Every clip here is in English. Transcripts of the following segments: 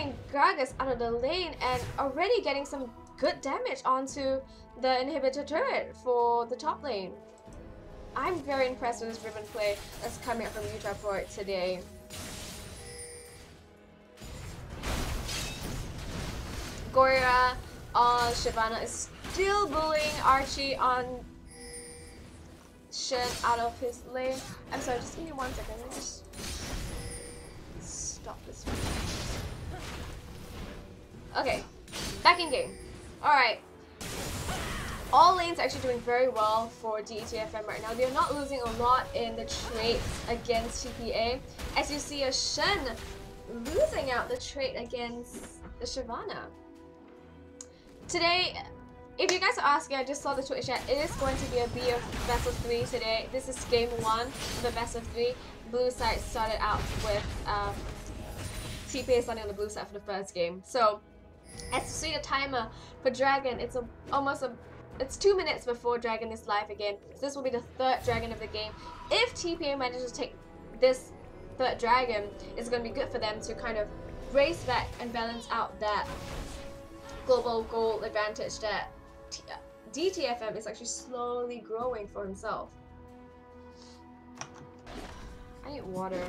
getting Gragas out of the lane and already getting some good damage onto the inhibitor turret for the top lane. I'm very impressed with this Riven play that's coming up from Utah Port today. Goria on Shyvana is still bullying Archie on Shen out of his lane. I'm sorry, just give me 1 second. Let me just stop this one. Okay, back in game. Alright. All lanes are actually doing very well for DetFM right now. They're not losing a lot in the trades against TPA. As you see, a Shen losing out the trade against the Shyvana. Today, if you guys are asking, I just saw the Twitch chat. It is going to be a BF best of 3 today. This is game 1 of the best of 3. Blue side started out with TPA starting on the blue side for the first game. So, as you see the timer for Dragon, it's 2 minutes before Dragon is live again. So this will be the 3rd Dragon of the game. If TPA manages to take this 3rd Dragon, it's going to be good for them to kind of race back and balance out that global goal advantage that DetFM is actually slowly growing for himself. I need water.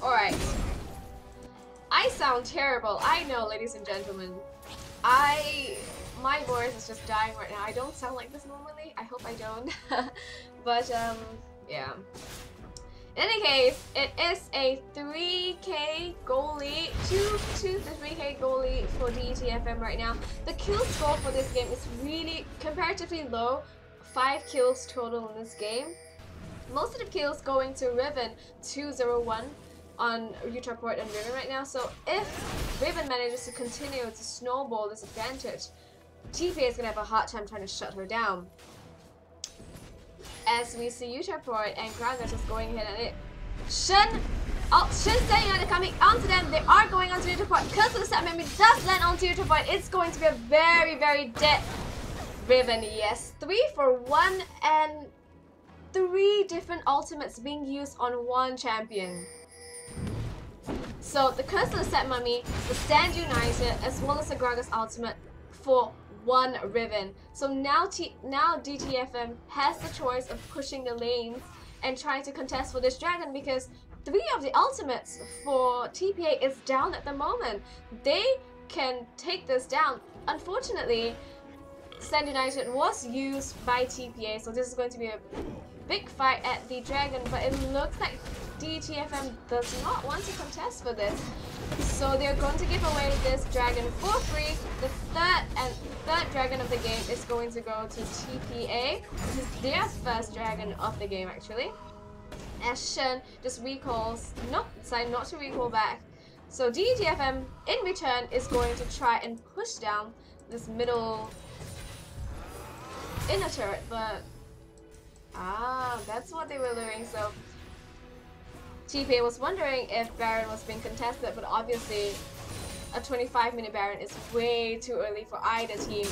Alright. I sound terrible. I know, ladies and gentlemen. My voice is just dying right now. I don't sound like this normally. I hope I don't. But, yeah. In any case, it is a 3k goal lead. 2 to 3k goal lead for DetFM right now. The kill score for this game is really comparatively low. 5 kills total in this game. Most of the kills going to Riven, 201 on Utah Port and Riven right now. So if Riven manages to continue to snowball this advantage, TPA is going to have a hard time trying to shut her down. As we see Utah Port and Gragas just going ahead and it. Shen staying out and coming onto them. They are going onto Utah Port. Curse of the Set Memory does land onto Utah Port. It's going to be a very, very dead Riven. Yes, 3 for 1 and 3 different ultimates being used on one champion. So the Curse of the Set Mummy, the Stand United, as well as the Gragas ultimate for 1 Riven. So now DetFM has the choice of pushing the lanes and trying to contest for this dragon because 3 of the ultimates for TPA is down at the moment. They can take this down. Unfortunately, Stand United was used by TPA, so this is going to be a big fight at the dragon, but it looks like DetFM does not want to contest for this. So they're going to give away this dragon for free. The third dragon of the game is going to go to TPA. This is their first dragon of the game actually. As Shen just recalls, nope, decided not to recall back. So DetFM in return is going to try and push down this middle inner turret, but that's what they were doing. So TPA was wondering if Baron was being contested, but obviously a 25-minute Baron is way too early for either team.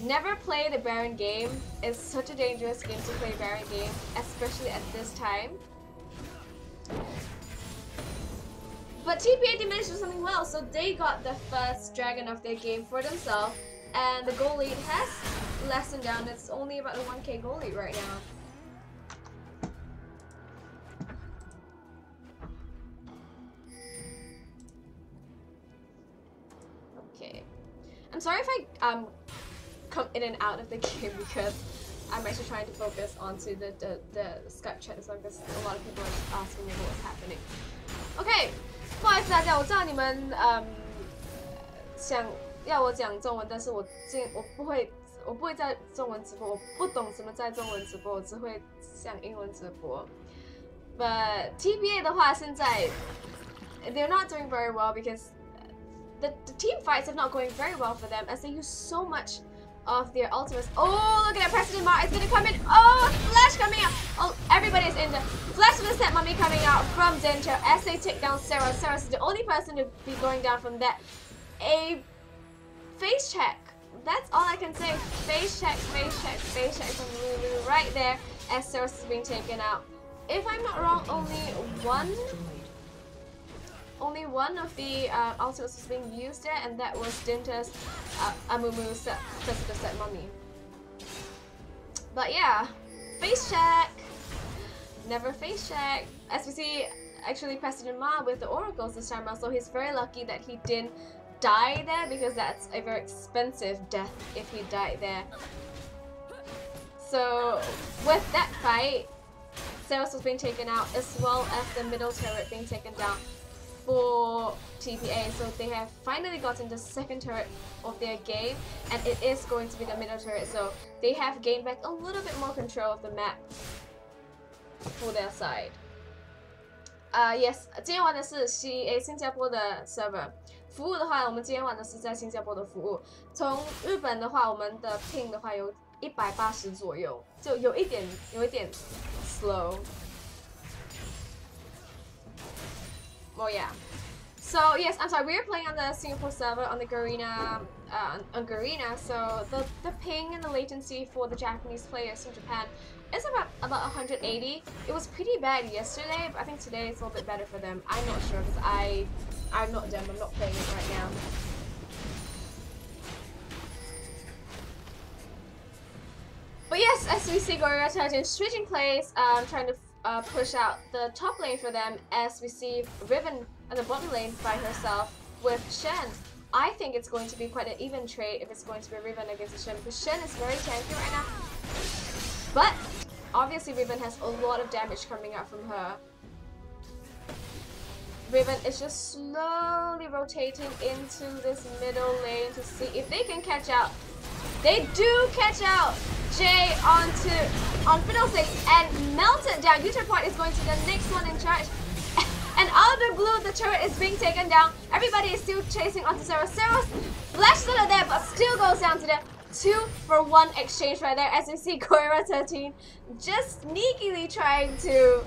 Never play the Baron game. It's such a dangerous game to play Baron game, especially at this time. But TPA did manage to do something well, so they got the first dragon of their game for themselves, and the goal lead has lessened down. It's only about a 1k goal lead right now. Okay, I'm sorry if I come in and out of the game because I'm actually trying to focus onto the Skype chat as well because a lot of people are asking me what's happening. Okay, 不好意思大家，我知道你们想要我讲中文，但是我不会在中文直播，我不懂怎么在中文直播，我只会讲英文直播。But TPA 的话，现在 they're not doing very well because the team fights are not going very well for them as they use so much of their ultimates. Oh, look at that! President Mar is gonna come in. Oh, Flash coming out. Oh, everybody's in the Flash with the Set Mummy coming out from Dentro as they take down Sarah. Sarah is the only person to be going down from that. A Face check. That's all I can say. Face check from Lulu right there as Ceres is being taken out. If I'm not wrong, only one of the ultimates was being used there, and that was Dinta's Amumu set mummy. But yeah, face check. Never face check. As we see, actually President Ma with the oracles this time around, so he's very lucky that he didn't die there, because that's a very expensive death if he died there. So with that fight, Ceres was being taken out, as well as the middle turret being taken down for TPA. So they have finally gotten the second turret of their game, and it is going to be the middle turret. So they have gained back a little bit more control of the map for their side. Yes， 今天玩的是新加坡的 server。服务的话，我们今天玩的是在新加坡的服务。从日本的话，我们的 ping 的话有180左右，就有一点 slow。Oh yeah. So yes, I'm sorry. We are playing on the Singapore server on the Garena, So the ping and the latency for the Japanese players from Japan is about 180. It was pretty bad yesterday, but I think today it's a little bit better for them. I'm not sure because I'm not them. I'm not playing it right now. But yes, as we see Gorilla Titan switching plays, trying to push out the top lane for them, as we see Riven at the bottom lane by herself with Shen. I think it's going to be quite an even trade if it's going to be Riven against Shen, because Shen is very tanky right now. But obviously Riven has a lot of damage coming out from her. Riven is just slowly rotating into this middle lane to see if they can catch out. They do catch out Jay on Fiddlesticks and melt it down. User Point is going to the next one in charge. And out of the blue, the turret is being taken down. Everybody is still chasing onto Ceres. Ceres flashes out of there, but still goes down to the 2-for-1 exchange right there. As you see, Gorilla 13 just sneakily trying to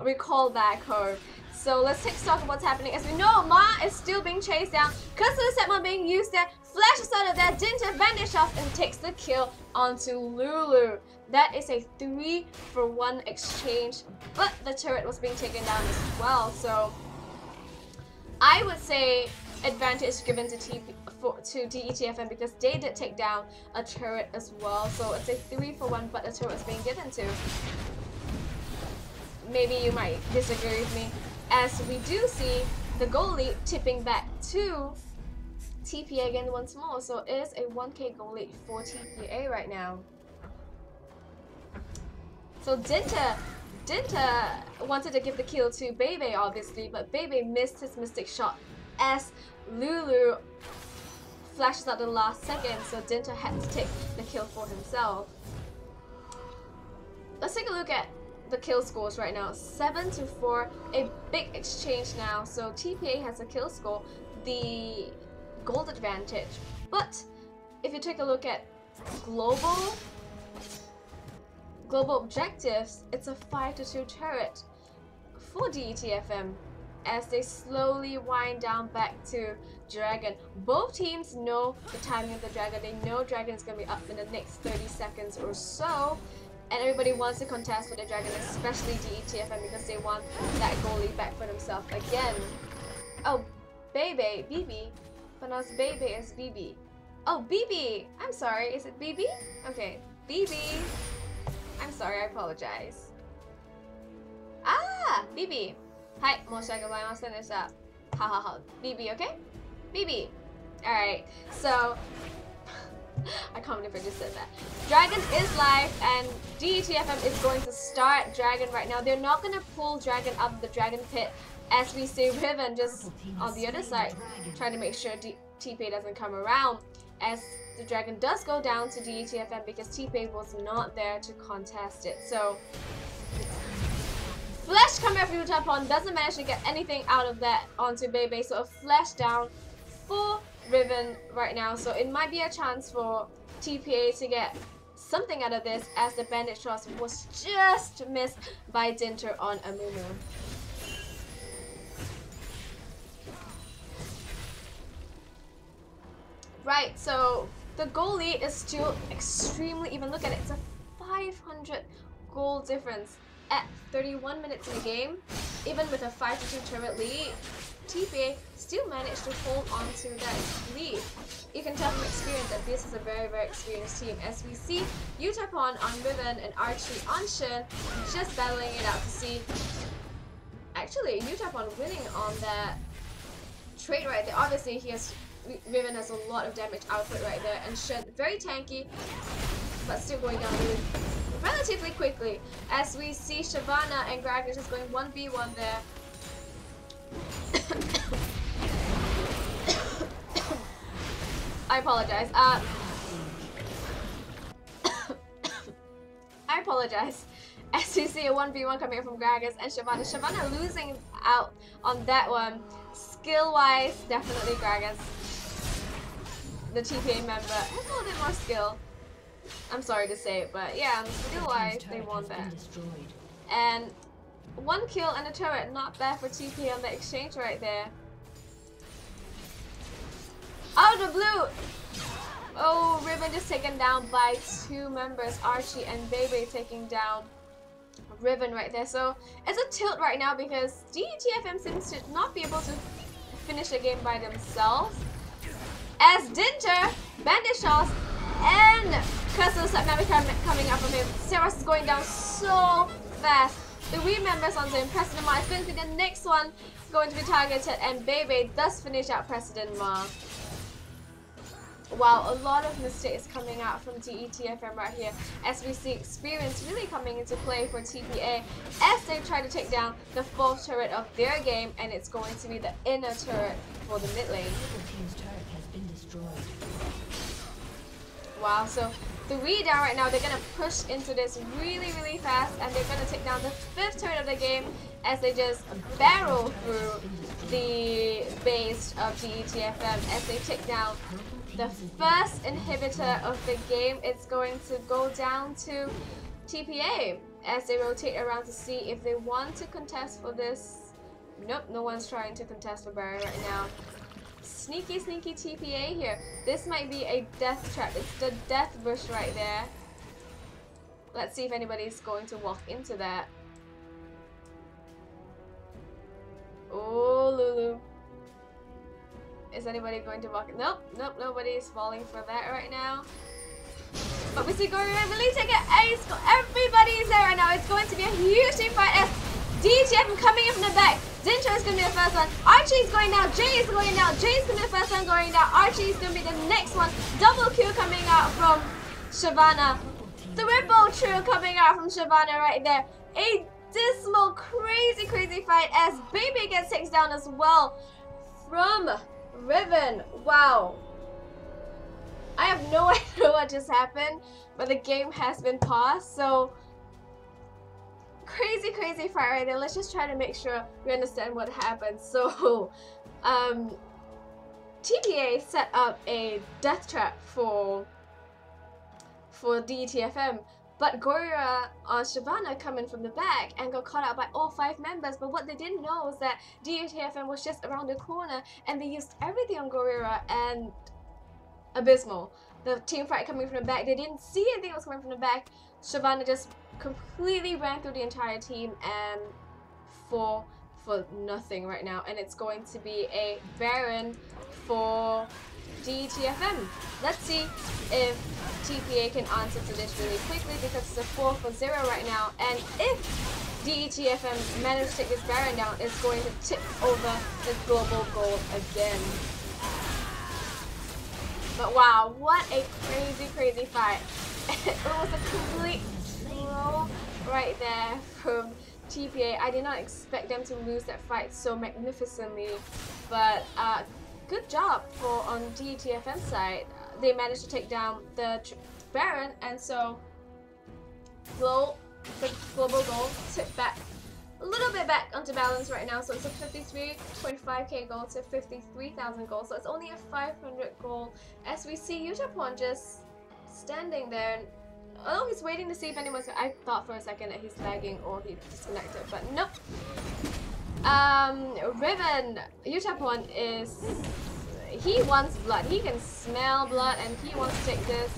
recall back home. So let's take stock of what's happening. As we know, Ma is still being chased down. Customer Setma being used there. Flashes out of there. Dinta bandage off and takes the kill onto Lulu. That is a 3-for-1 exchange. But the turret was being taken down as well. So I would say advantage given to DETFM, because they did take down a turret as well. So it's a 3-for-1, but the turret was being given to. Maybe you might disagree with me, as we do see the goal lead tipping back to TPA again once more. So it is a 1k goal lead for TPA right now. So Dinta wanted to give the kill to Bebe obviously, but Bebe missed his mystic shot as Lulu flashes out the last second, so Dinta had to take the kill for himself. Let's take a look at the kill scores right now. 7-4, a big exchange now. So TPA has a kill score, the gold advantage. But if you take a look at global objectives, it's a 5-2 turret for DETFM as they slowly wind down back to Dragon. Both teams know the timing of the Dragon. They know Dragon is going to be up in the next 30 seconds or so. And everybody wants to contest with the Dragon, especially DETFM, because they want that goalie back for themselves again. Oh, BB. Pronounced Bebe is BB. Oh, BB! I'm sorry, is it BB? Okay, BB. I'm sorry, I apologize. Ah, BB. Hi, 申し訳ございませんでした。Ha ha ha. BB, okay? BB. Alright, so I can't believe I just said that. Dragon is live, and DETFM is going to start Dragon right now. They're not going to pull Dragon out of the Dragon pit, as we see Riven just on the other side, trying to make sure TPA doesn't come around, as the Dragon does go down to DETFM because TPA was not there to contest it. So flash coming up from Japan doesn't manage to get anything out of that onto Bebe, so a flash down for Riven right now. So it might be a chance for TPA to get something out of this, as the bandage toss was just missed by Dinter on Amumu. fight. So the goal lead is still extremely even. Look at it, it's a 500 goal difference at 31 minutes in the game. Even with a 5-2 turret lead, TPA still managed to hold on to that lead. You can tell from experience that this is a very, very experienced team, as we see Utapon on Riven and Archie on Shen just battling it out to see. Actually, Utapon winning on that trade right there. Obviously, Riven has a lot of damage output right there, and Shen very tanky, but still going down relatively quickly. As we see Shyvana and Gragas just going 1v1 there. I apologize. I apologize. As you see a 1v1 coming from Gragas and Shyvana. Shyvana losing out on that one. Skill-wise, definitely Gragas, the TPA member, has a little bit more skill. I'm sorry to say it, but yeah, skill-wise, they won that. And 1 kill and a turret, not bad for TPA on the exchange right there. Out of the blue! Oh, Riven just taken down by 2 members, Archie and Bebe taking down Riven right there. So it's a tilt right now because DTFM seems to not be able to finish the game by themselves. As Dinter, Bandit Shots, and Crystal Slap Member coming up from him. Sarah's is going down so fast. The Wii members on him. President Ma is going to be the next one going to be targeted, and Bebe does finish out President Ma. Wow, a lot of mistakes coming out from DETFM right here, as we see experience really coming into play for TPA as they try to take down the 4th turret of their game, and it's going to be the inner turret for the mid lane. Wow, so the Wii down right now, they're going to push into this really, really fast, and they're going to take down the 5th turret of the game as they just barrel through the base of DETFM as they take down the first inhibitor of the game. It's going to go down to TPA as they rotate around to see if they want to contest for this. Nope, no one's trying to contest for Barry right now. Sneaky, sneaky TPA here. This might be a death trap. It's the death bush right there. Let's see if anybody's going to walk into that. Oh, Lulu. Is anybody going to walk? Nope, nope, nobody's falling for that right now. But we see Gory really take an ace. Everybody's there right now. It's going to be a huge team fight as DTF coming in from the back. Zintra is going to be the first one. Archie's going down. Jay is going down. Jay's going to be the first one going down. Archie's going to be the next one. Double kill coming out from Shyvana. Triple kill coming out from Shyvana right there. A dismal, crazy, crazy fight as Baby gets takes down as well from Riven. Wow. I have no idea what just happened, but the game has been paused, so crazy, crazy fight right there. Let's just try to make sure we understand what happened. So, TPA set up a death trap for DTFM, but Gorilla or Shyvana come in from the back and got caught out by all 5 members. But what they didn't know was that DTFM was just around the corner, and they used everything on Gorilla and Abysmal. The team fight coming from the back, they didn't see anything that was coming from the back. Shyvana just completely ran through the entire team and for nothing right now, and it's going to be a Baron for DTFM. Let's see if TPA can answer to this really quickly, because it's a 4-0 right now, and if DTFM manages to take this Baron down, it's going to tip over the global goal again. But wow, what a crazy, crazy fight. It was a complete throw right there from TPA. I did not expect them to lose that fight so magnificently, but good job on DTFM side. They managed to take down the Baron, and so the global goal tipped back a little bit back onto balance right now. So it's a 53.5k goal to 53,000 gold. So it's only a 500 gold. As we see Utapon just standing there. And, oh, he's waiting to see if anyone's. I thought for a second that he's lagging or he disconnected, but nope. Riven Utapon is. he wants blood. He can smell blood and he wants to take this.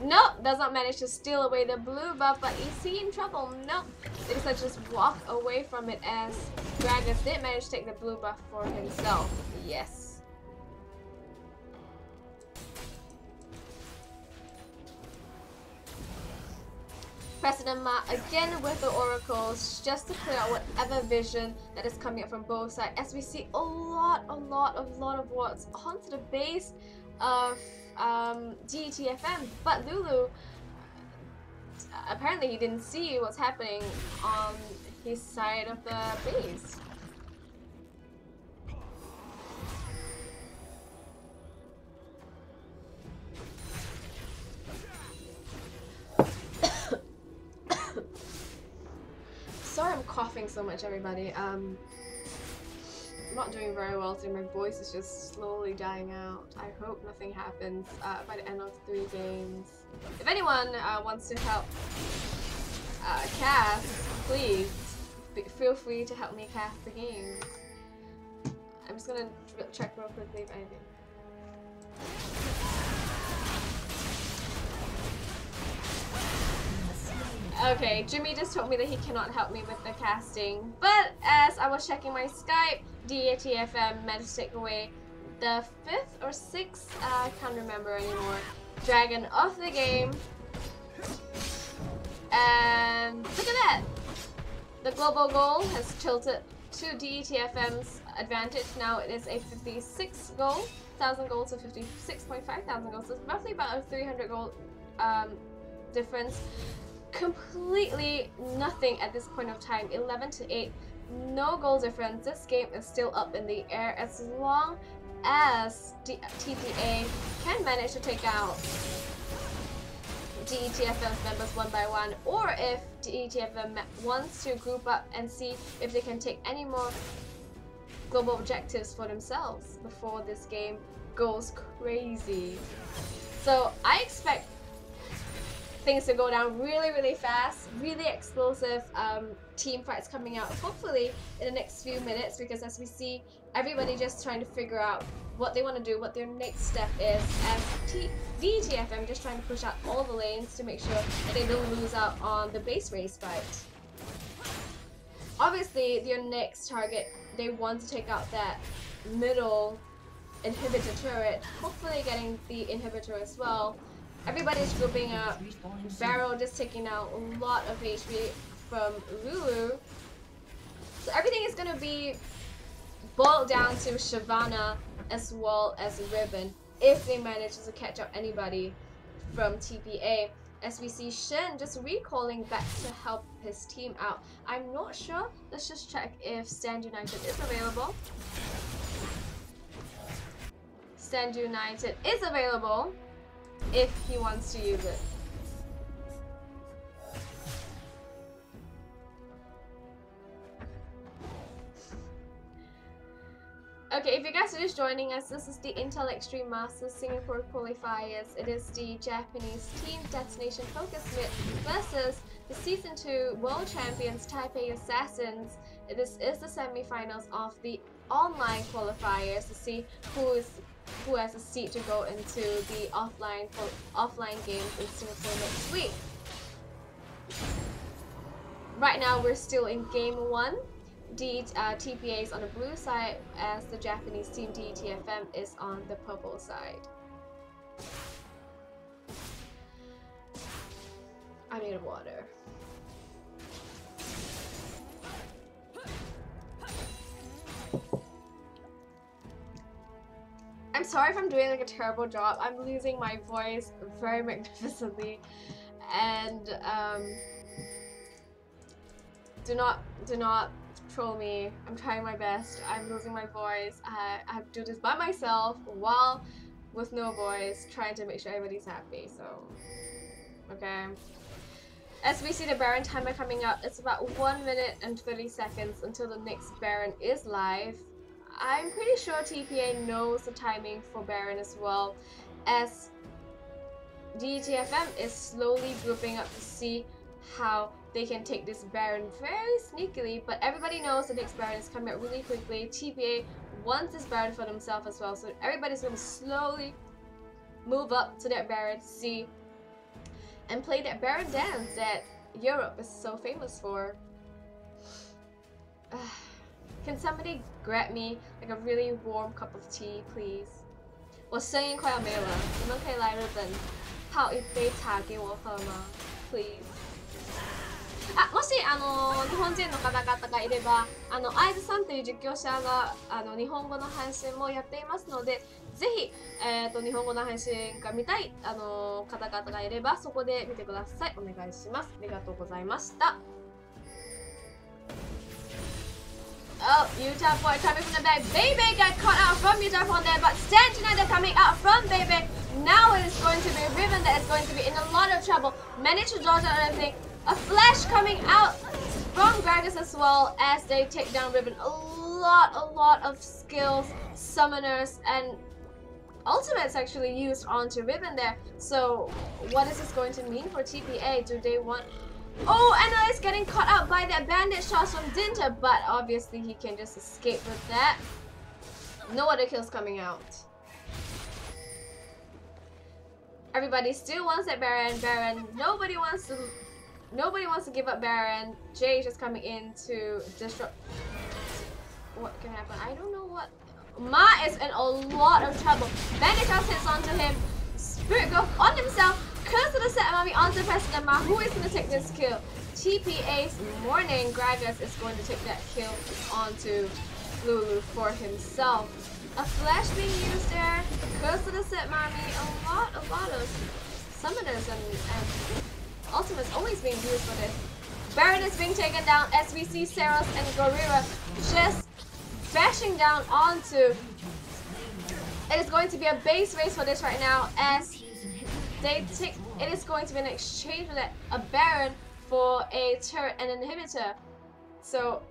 Nope, does not manage to steal away the blue buff, but is he in trouble? Nope. They decide to just walk away from it as Gragas did manage to take the blue buff for himself. Yes. President Ma again with the oracles just to clear out whatever vision that is coming up from both sides, as we see a lot of wards onto the base of DetFM, but Lulu apparently he didn't see what's happening on his side of the base. Sorry I'm coughing so much, everybody. I'm not doing very well today. My voice is just slowly dying out. I hope nothing happens by the end of 3 games. If anyone wants to help cast, please feel free to help me cast the game. I'm just gonna check real quickly if anything. Okay, Jimmy just told me that he cannot help me with the casting, but as I was checking my Skype, DetFM managed to take away the 5th or 6th, I can't remember anymore, dragon of the game. And look at that! The global goal has tilted to DetFM's advantage. Now it is a 56,000 gold to 56,500 gold, so it's roughly about a 300 gold difference. Completely nothing at this point of time. 11 to 8, no goal difference. This game is still up in the air as long as TPA can manage to take out DetFM's members one by one, or if DetFM wants to group up and see if they can take any more global objectives for themselves before this game goes crazy. So I expect things to go down really fast, really explosive team fights coming out hopefully in the next few minutes, because as we see everybody just trying to figure out what they want to do, what their next step is, as DetFM just trying to push out all the lanes to make sure that they don't lose out on the base race fight. Obviously their next target, they want to take out that middle inhibitor turret, hopefully getting the inhibitor as well. Everybody's grouping up. Barrel just taking out a lot of HP from Lulu. So everything is gonna be boiled down to Shyvana as well as Riven if they manage to catch up anybody from TPA. As we see Shin just recalling back to help his team out. I'm not sure. Let's just check if Stand United is available. Stand United is available if he wants to use it. Okay, if you guys are just joining us, this is the Intel Extreme Masters Singapore Qualifiers. It is the Japanese team Destination Focus Mid versus the Season 2 World Champions Taipei Assassins. This is the semi-finals of the online qualifiers to see who has a seat to go into the offline games in Singapore next week. Right now we're still in game 1. TPA is on the blue side as the Japanese team DetFM is on the purple side. I need water. I'm sorry if I'm doing like a terrible job. I'm losing my voice very magnificently, and do not troll me. I'm trying my best. I'm losing my voice. I have to do this by myself while with no voice, trying to make sure everybody's happy. So, okay. As we see the Baron timer coming up, it's about 1 minute and 30 seconds until the next Baron is live. I'm pretty sure TPA knows the timing for Baron as well, as DetFM is slowly grouping up to see how they can take this Baron very sneakily, but everybody knows the next Baron is coming up really quickly. TPA wants this Baron for themselves as well. So everybody's going to slowly move up to that Baron C and play that Baron dance that Europe is so famous for. Can somebody grab me like a really warm cup of tea, please? 我声音快要没有了，你们可以来日本泡一杯茶给我喝吗 ？Please。もし日本人の方々がいれば、愛津さんという実況者が日本語の配信もやっていますので、ぜひ日本語の配信が見たい方々がいればそこで見てください。お願いします。ありがとうございました。Oh, Utah boy coming from the back. Bebe got caught out from Utah from there, but Stand United coming out from Bebe. Now it is going to be Riven that is going to be in a lot of trouble. Managed to dodge out everything. A flash coming out from Gragas as well as they take down Riven. A lot of skills, summoners, and ultimates actually used onto Riven there. So what is this going to mean for TPA? Do they want... Oh, Anna is getting caught out by that bandit shots from Dinter, but obviously he can just escape with that. No other kills coming out. Everybody still wants that Baron. Nobody wants to give up Baron. Jay is just coming in to disrupt. What can happen? I don't know what. Ma is in a lot of trouble. Bandit shots hits onto him. Spirit Growth on himself. Curse of the set mommy onto President Ma. Who is going to take this kill? TPA's Morning Gragas is going to take that kill onto Lulu for himself. A flash being used there. Curse of the set mommy. A lot of summoners and ultimates always being used for this. Baron is being taken down as we see Saros and Gorilla just bashing down onto. It is going to be a base race for this right now as they take. It is going to be an exchange with a Baron for a turret and an inhibitor. So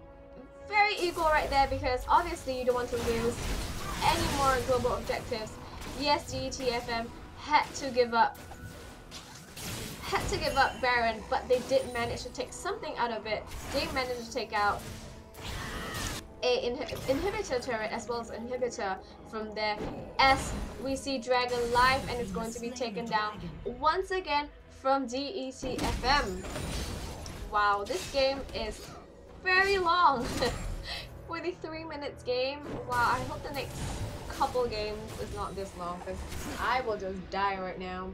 very equal right there because obviously you don't want to lose any more global objectives. Yes, DetFM had to give up Baron, but they did manage to take something out of it. They managed to take out a inhibitor turret as well as inhibitor from there as we see Dragon live and it's going to be taken down once again from DetFM. Wow, this game is very long. 43 minutes game. Wow, I hope the next couple games is not this long because I will just die right now.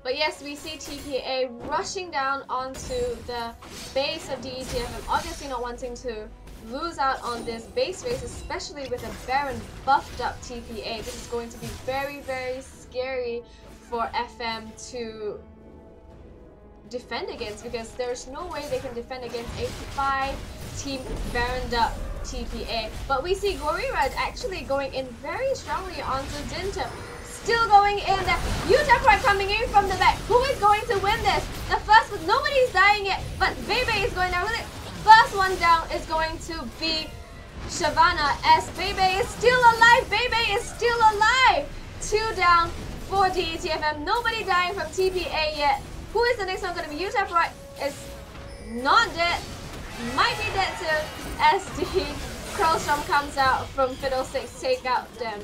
But yes, we see TPA rushing down onto the base of DetFM, obviously not wanting to lose out on this base race, especially with a Baron buffed up TPA. This is going to be very scary for FM to defend against because there's no way they can defend against a 5-team Baroned up TPA. But we see Gorilla actually going in very strongly onto Dinter. Still going in there. Utah Pride coming in from the back. Who is going to win this? The first one, nobody's dying yet, but Bebe is going down with it. First one down is going to be Shavana as Bebe is still alive. Bebe is still alive. 2 down for DetFM. Nobody dying from TPA yet. Who is the next one going to be? Utah Pride is not dead. Might be dead too as the Crowstorm comes out from Fiddlesticks, take out them.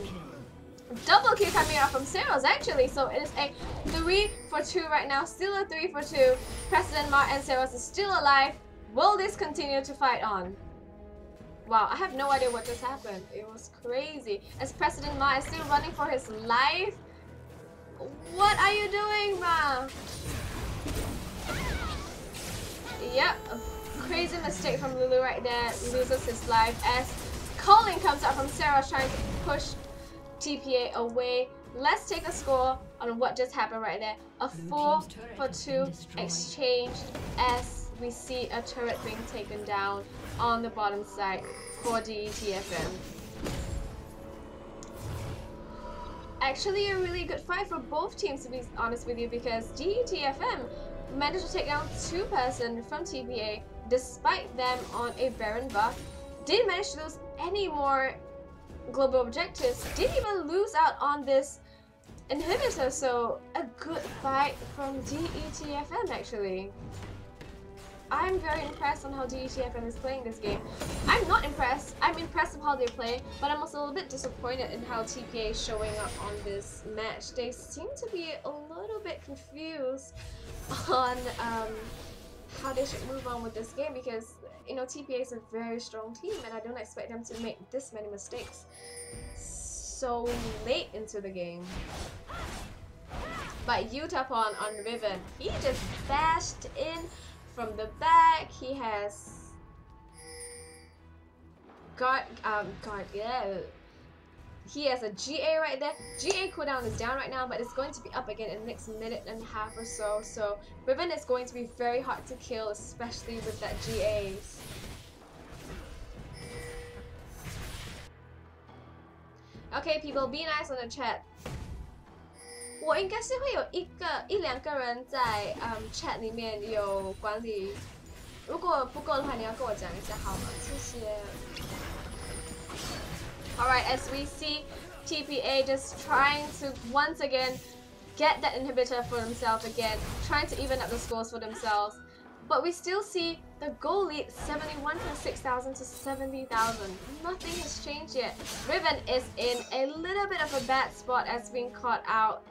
Double kill coming out from Saros actually, so it is a 3 for 2 right now, still a 3 for 2. President Mar and Saros is still alive. Will this continue to fight on? Wow, I have no idea what just happened. It was crazy. As President Ma is still running for his life. What are you doing, Ma? Yep, a crazy mistake from Lulu right there. Loses his life as Colin comes out from Saros trying to push TPA away. Let's take a score on what just happened right there. A 4 for 2 exchange as we see a turret being taken down on the bottom side for DetFM. Actually a really good fight for both teams to be honest with you because DetFM managed to take down 2-person from TPA despite them on a Baron buff. Didn't manage to lose any more global objectives, didn't even lose out on this inhibitor, so a good fight from DetFM actually. I'm very impressed on how DetFM is playing this game. I'm not impressed. I'm impressed with how they play, but I'm also a little bit disappointed in how TPA is showing up on this match. They seem to be a little bit confused on how they should move on with this game, because you know TPA is a very strong team and I don't expect them to make this many mistakes so late into the game. But Utapon on Riven, he just bashed in from the back. He has he has a GA right there. GA cooldown is down right now, but it's going to be up again in the next minute and a half or so. So Riven is going to be very hard to kill, especially with that GAs. Okay, people, be nice on the chat. 我应该是会有一两个人在chat 里面有管理，如果不够的话，你要跟我讲一下好吗？谢谢。Alright, as we see TPA just trying to once again get that inhibitor for themselves again, trying to even up the scores for themselves. But we still see the goal lead 71,600 to 70,000. Nothing has changed yet. Riven is in a little bit of a bad spot as being caught out.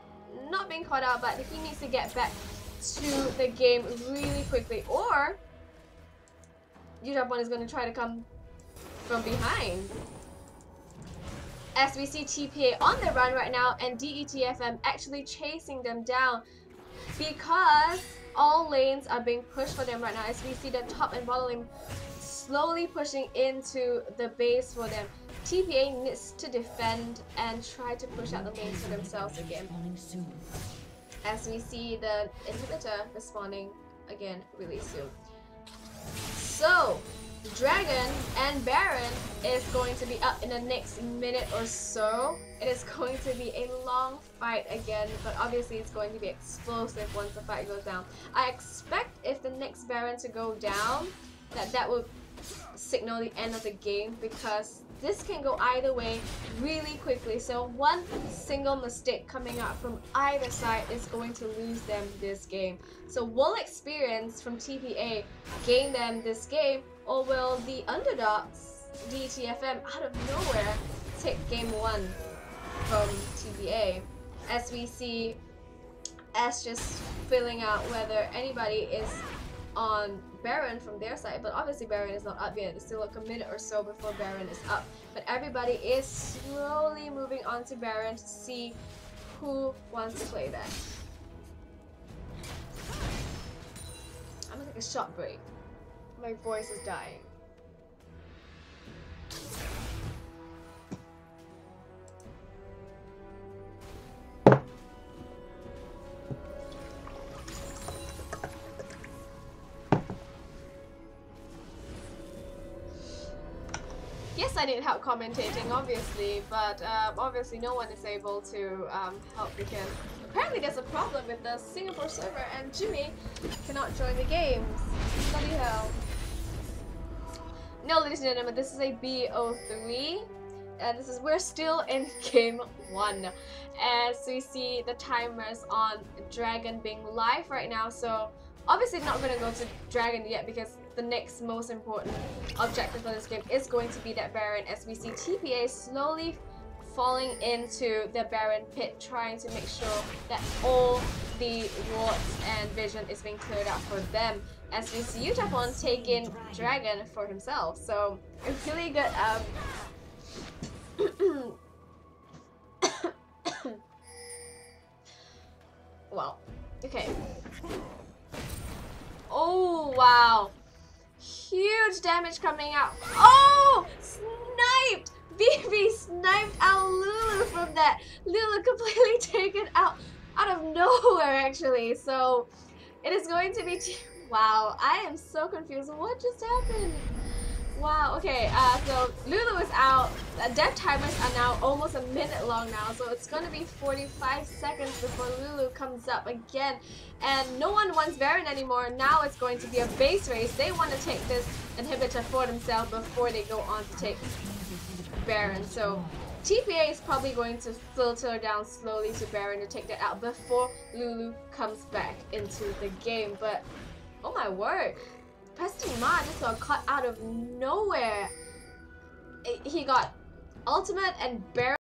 Not being caught out, but he needs to get back to the game really quickly, or Utapon is going to try to come from behind. As we see TPA on the run right now and DetFM actually chasing them down because all lanes are being pushed for them right now, as we see the top and bottom lane slowly pushing into the base for them. TPA needs to defend and try to push out the lanes for themselves again. As we see the inhibitor responding again really soon. So, Dragon and Baron is going to be up in the next minute or so. It is going to be a long fight again, but obviously it's going to be explosive once the fight goes down. I expect if the next Baron to go down, that would signal the end of the game, because this can go either way really quickly. So one single mistake coming out from either side is going to lose them this game. So will experience from TPA gain them this game, or will the underdogs, DetFM, out of nowhere take game one from TPA? As we see S just filling out whether anybody is on Baron from their side, but obviously Baron is not up yet. It's still like a minute or so before Baron is up, but everybody is slowly moving on to Baron to see who wants to play that. I'm gonna take a short break. My voice is dying. Yes, I need help commentating, obviously, but obviously no one is able to help because apparently there's a problem with the Singapore server and Jimmy cannot join the games. Bloody hell. No, ladies and gentlemen, this is a BO3. We're still in game 1 as we see the timers on Dragon being live right now. So obviously not going to go to Dragon yet because the next most important objective for this game is going to be that Baron, as we see TPA slowly falling into the Baron pit, trying to make sure that all the wards and vision is being cleared out for them, as we see Utapon taking Dragon for himself. So a really good well, okay. Oh wow, huge damage coming out. Oh, sniped! BB sniped out Lulu from that. Lulu completely taken out of nowhere actually. So it is going to be wow, I am so confused. What just happened? Wow, okay, so Lulu is out. Death timers are now almost a minute long now, so it's going to be 45 seconds before Lulu comes up again. And no one wants Baron anymore. Now it's going to be a base race. They want to take this inhibitor for themselves before they go on to take Baron. So TPA is probably going to filter down slowly to Baron to take that out before Lulu comes back into the game. But oh my word, Preston Ma just got caught out of nowhere. He got ultimate and barrel